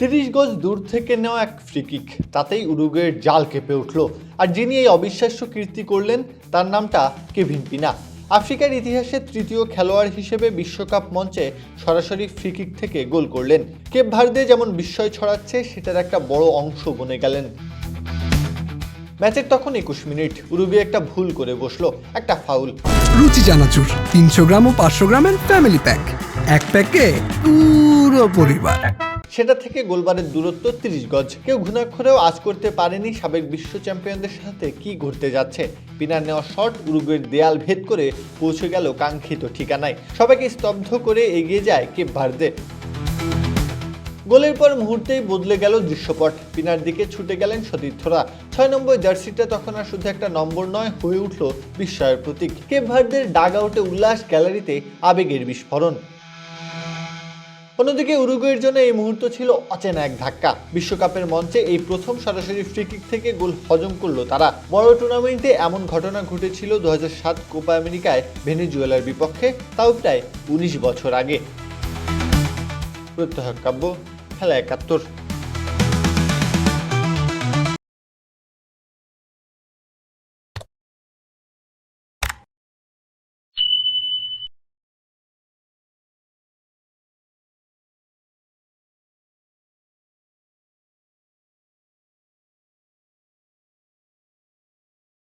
30 গজ দূর থেকে নেওয়া এক ফ্রিকিক, তাতেই উরুগুয়ের জাল কেঁপে উঠল। আর যিনি এই অবিশ্বাস্য কীর্তি করলেন তার নামটা কেভিন পিনা। আফ্রিকার ইতিহাসে তৃতীয় খেলোয়াড় হিসেবে বিশ্বকাপ মঞ্চে সরাসরি ফ্রিকিক থেকে গোল করলেন। কেপ ভার্দে যেমন বিস্ময় ছড়াচ্ছে, সেটার একটা বড় অংশ বনে গেলেন। ম্যাচের তখন 21 মিনিট, উরুগুয়ে একটা ভুল করে বসলো, একটা ফাউল। রুচি চানাচুর 300 গ্রাম ও 500 গ্রামের ফ্যামিলি প্যাক, এক প্যাকে পুরো পরিবার। সেটা থেকে গোলবারের দূরত্ব 30 গজ। কেউ ঘুণাক্ষরেও আজ করতে পারেনি সাবেক বিশ্ব চ্যাম্পিয়নদের সাথে কি ঘটতে যাচ্ছে। পিনার নেওয়া শট উরুগুয়ের দেয়াল ভেদ করে পৌঁছে গেল কাঙ্ক্ষিত ঠিকানায়। সবাইকে স্তব্ধ করে এগিয়ে যায় কেপ ভার্দে। গোলের পর মুহূর্তেই বদলে গেল দৃশ্যপট। পিনার দিকে ছুটে গেলেন সতীর্থরা। 6 নম্বর জার্সিটা তখন আর শুধু একটা নম্বর নয়, হয়ে উঠল বিস্ময়ের প্রতীক। কেপ ভার্দের ডাগ আউটে উল্লাস, গ্যালারিতে আবেগের বিস্ফোরণ। অন্যদিকে উরুগুয়ের জন্য এই মুহূর্ত ছিল অচেনা এক ধাক্কা। বিশ্বকাপের মঞ্চে এই প্রথম সরাসরি ফ্রিকিক থেকে গোল হজম করলো তারা। বড় টুর্নামেন্টে এমন ঘটনা ঘটেছিল 2007 কোপা আমেরিকায় ভেনেজুয়েলার বিপক্ষে, তাও প্রায় 19 বছর আগে। প্রত্যহ কাব্য, খেলা 71।